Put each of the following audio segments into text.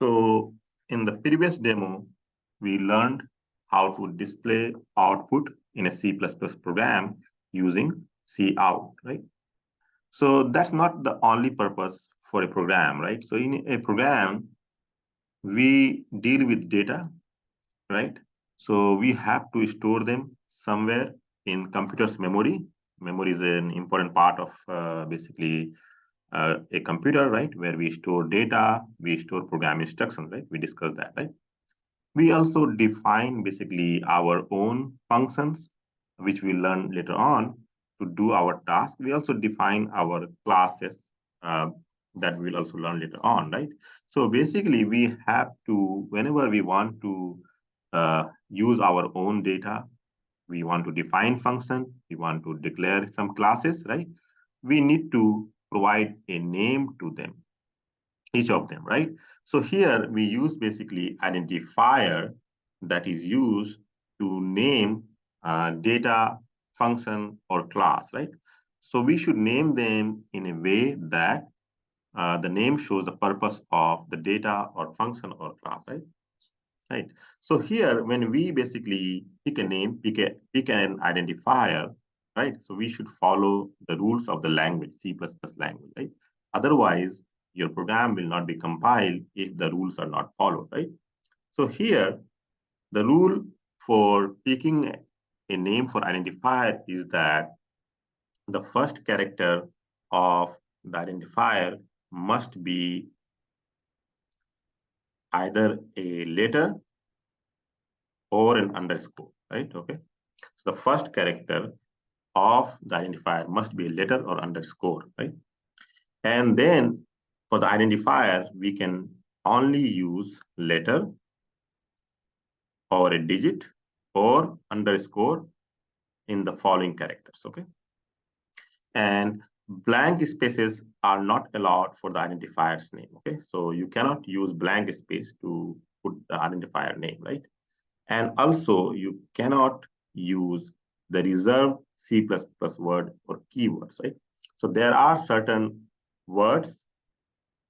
So in the previous demo, we learned how to display output in a C++ program using cout, right? So that's not the only purpose for a program, right? So in a program, we deal with data, right? So we have to store them somewhere in computer's memory. Memory is an important part of basically a computer, right? Where we store data, we store program instructions, right? We discussed that, right? We also define basically our own functions, which we learn later on to do our task. We also define our classes that we'll also learn later on, right? So basically, we have to, whenever we want to use our own data, we want to define function, we want to declare some classes, right? We need to provide a name to them, each of them, right? So here we use basically identifier that is used to name data, function, or class, right? So we should name them in a way that the name shows the purpose of the data or function or class, right? Right. So here, when we basically pick a name, pick an identifier, right? So we should follow the rules of the language, C++ language, right? Otherwise, your program will not be compiled if the rules are not followed, right? So here, the rule for picking a name for identifier is that the first character of the identifier must be either a letter or an underscore, right? Okay. So the first character of the identifier must be a letter or underscore, right? And then for the identifier, we can only use letter or a digit or underscore in the following characters, okay? And blank spaces are not allowed for the identifier's name, okay? So you cannot use blank space to put the identifier name, right? And also you cannot use the reserved C++ word or keywords, right? So there are certain words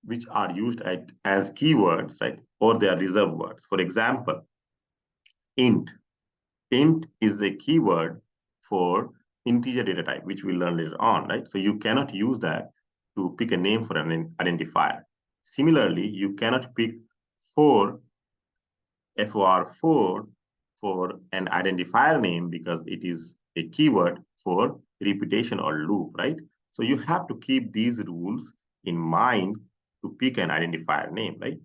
which are used as keywords, right? Or they are reserved words. For example, int. Int is a keyword for integer data type, which we'll learn later on, right? So you cannot use that to pick a name for an identifier. Similarly, you cannot pick for FOR4 for an identifier name because it is a keyword for repetition or loop, right? So you have to keep these rules in mind to pick an identifier name, right?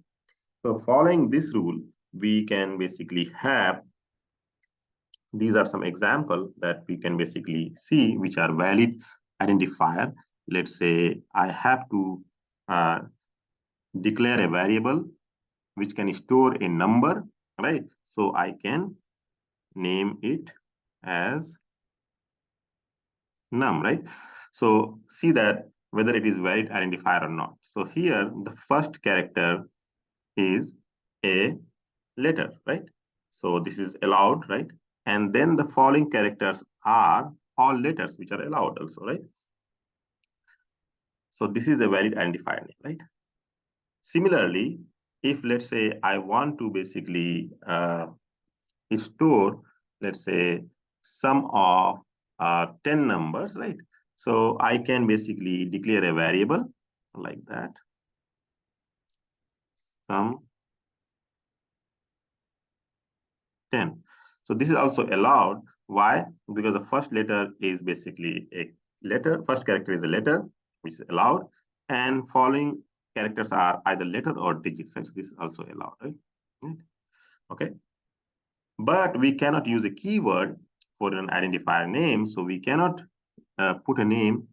So following this rule, we can basically have, these are some examples that we can basically see which are valid identifier. Let's say I have to uh, declare a variable which can store a number, right? So I can name it as num, right? So see that whether it is valid identifier or not. So here the first character is a letter, right? So this is allowed, right? And then the following characters are all letters which are allowed also, right? So this is a valid identifier name, right? Similarly, if let's say I want to basically store, let's say, sum of 10 numbers, right? So I can basically declare a variable like that, sum 10. So this is also allowed. Why? Because the first letter is basically a letter, first character is a letter, which is allowed, and following characters are either letter or digits. So this is also allowed, right? Okay. But we cannot use a keyword for an identifier name, so we cannot put a name,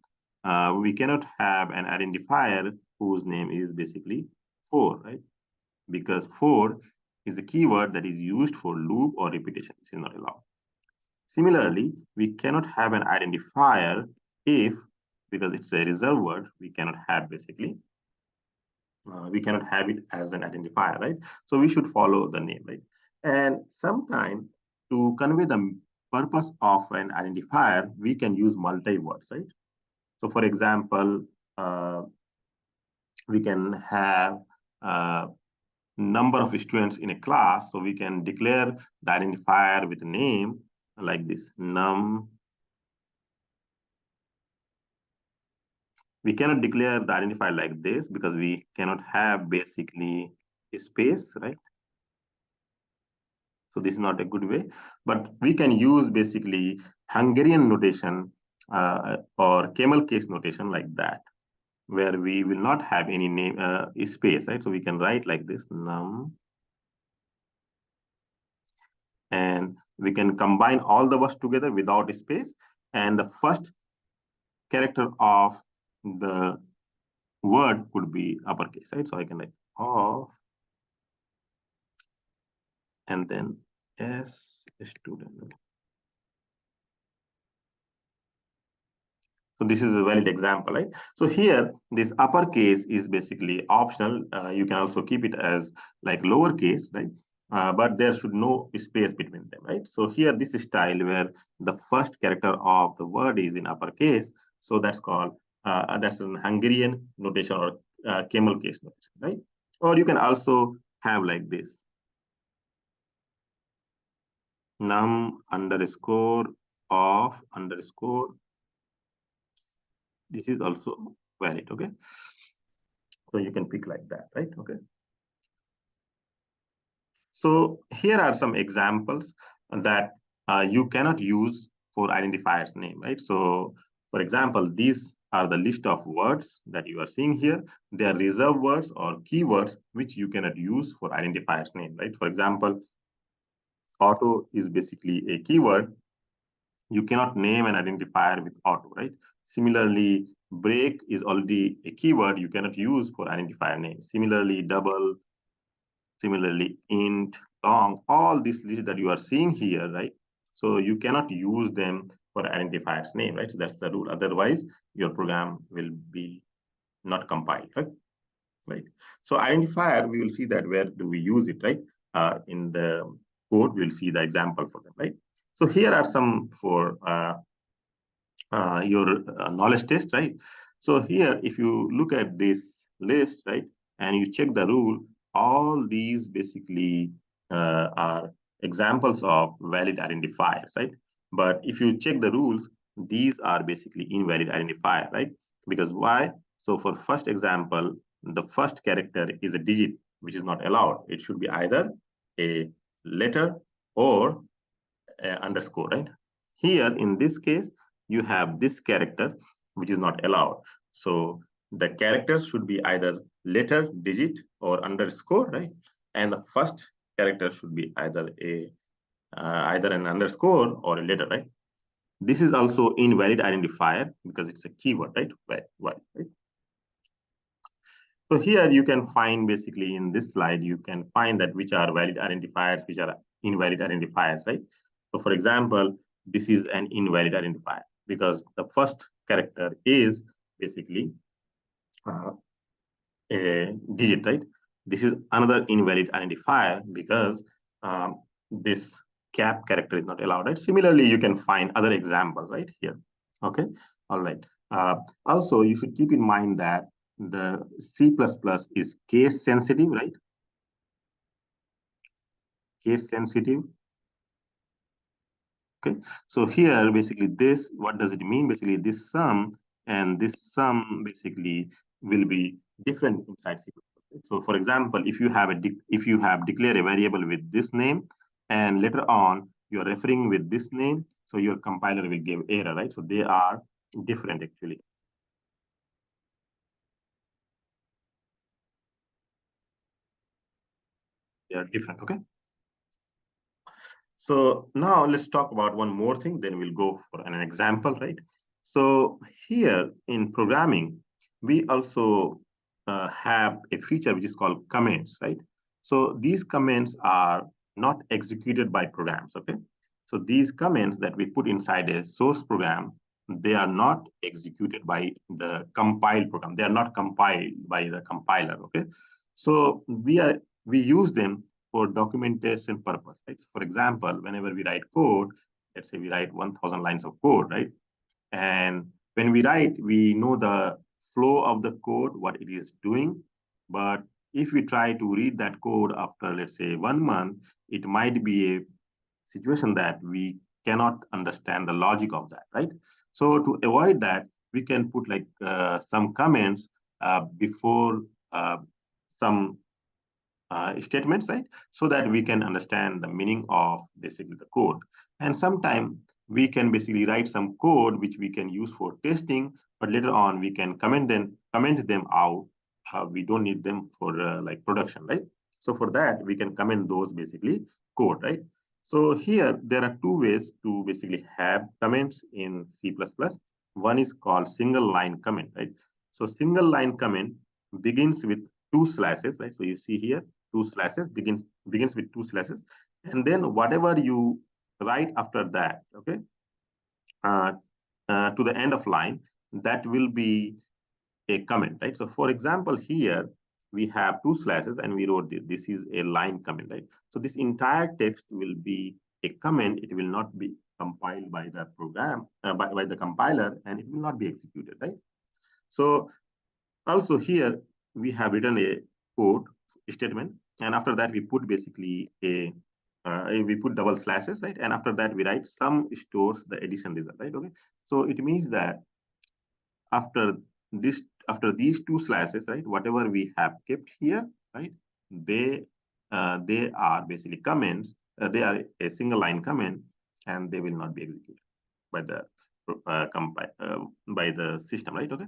we cannot have an identifier whose name is basically 4, right? Because 4 is a keyword that is used for loop or repetition. This is not allowed. Similarly, we cannot have an identifier if, because it's a reserved word, we cannot have basically, we cannot have it as an identifier, right? So we should follow the name, right? And sometimes to convey the purpose of an identifier, we can use multi-words, right? So for example, we can have number of students in a class. So we can declare the identifier with a name like this, num. We cannot declare the identifier like this because we cannot have basically a space, right? So this is not a good way, but we can use basically Hungarian notation or camel case notation like that, where we will not have any name space, right? So we can write like this, num, and we can combine all the words together without space, and the first character of the word could be uppercase, right? So I can write of and then S student. So this is a valid example, right? So here, this uppercase is basically optional. You can also keep it as like lowercase, right? But there should no space between them, right? So here, this style where the first character of the word is in uppercase. So that's called, that's an Hungarian notation or camel case notation, right? Or you can also have like this, num underscore of underscore. This is also valid, okay? So you can pick like that, right? Okay. So here are some examples that you cannot use for identifiers name, right? So for example, these are the list of words that you are seeing here. They are reserved words or keywords which you cannot use for identifiers name, right? For example, auto is basically a keyword. You cannot name an identifier with auto, right? Similarly, break is already a keyword you cannot use for identifier name. Similarly, double, similarly, int, long, all these lists that you are seeing here, right? So you cannot use them for identifiers name, right? So that's the rule. Otherwise, your program will be not compiled, right? Right. So identifier, we will see that where do we use it, right? In the code, we'll see the example for them, right? So here are some for your knowledge test, right? So here, if you look at this list, right, and you check the rule, all these basically are examples of valid identifiers, right? But if you check the rules, these are basically invalid identifier, right? Because why? So for first example, the first character is a digit, which is not allowed. It should be either a letter or underscore, right? Here, in this case, you have this character, which is not allowed. So the characters should be either letter, digit, or underscore, right? And the first character should be either a either an underscore or a letter, right? This is also invalid identifier because it's a keyword, right? Why, right? So here you can find basically in this slide, you can find that which are valid identifiers, which are invalid identifiers, right? So for example, this is an invalid identifier because the first character is basically uh, a digit, right? This is another invalid identifier because this cap character is not allowed, right? Similarly, you can find other examples right here. Okay, all right. Also, you should keep in mind that the C++ is case sensitive, right? Case sensitive. Okay, so here basically this, what does it mean? Basically this sum and this sum basically will be different inside C++. So for example, if you have declared a variable with this name and later on you're referring with this name, so your compiler will give error, right? So they are different actually. They are different, okay? So now let's talk about one more thing, then we'll go for an example, right? So here in programming, we also have a feature which is called comments, right? So these comments are not executed by programs, okay? So these comments that we put inside a source program, they are not executed by the compiled program. They are not compiled by the compiler, okay? So we use them for documentation purpose, right? For example, whenever we write code, let's say we write 1,000 lines of code, right? And when we write, we know the flow of the code, what it is doing, but if we try to read that code after, let's say, 1 month, it might be a situation that we cannot understand the logic of that, right? So to avoid that, we can put like some comments before some statements, right? So that we can understand the meaning of basically the code. And sometimes we can basically write some code which we can use for testing, but later on we can comment them out. We don't need them for like production, right? So for that, we can comment those basically code, right? So here there are two ways to basically have comments in C++. One is called single line comment, right? So single line comment begins with two slashes, right? So you see here, two slashes begins with two slashes, and then whatever you write after that, okay, uh, to the end of line, that will be a comment, right? So for example, here we have two slashes and we wrote this. This is a line comment, right? So this entire text will be a comment. It will not be compiled by the program, by the compiler, and it will not be executed, right? So also here we have written a code statement, and after that we put basically a we put double slashes, right? And after that we write sum stores the addition result, right? Okay, so it means that after this, after these two slashes, right, whatever we have kept here, right, they they are basically comments. They are a single line comment, and they will not be executed by the by the system, right? Okay.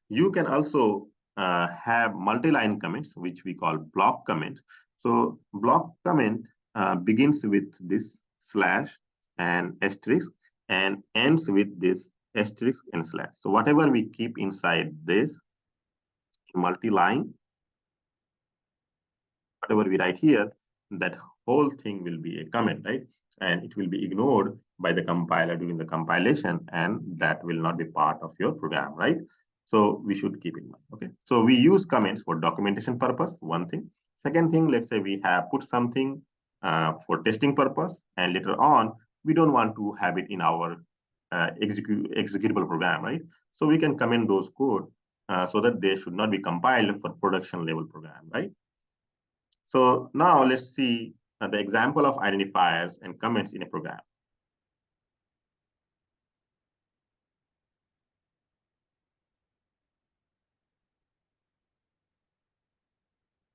You can also have multi-line comments, which we call block comments. So block comment begins with this slash and asterisk and ends with this asterisk and slash. So whatever we keep inside this multi-line, whatever we write here, that whole thing will be a comment, right? And it will be ignored by the compiler during the compilation, and that will not be part of your program, right? So we should keep in mind, okay? So we use comments for documentation purpose, one thing. Second thing, let's say we have put something for testing purpose, and later on, we don't want to have it in our executable program, right? So we can comment those code so that they should not be compiled for production level program, right? So now let's see the example of identifiers and comments in a program.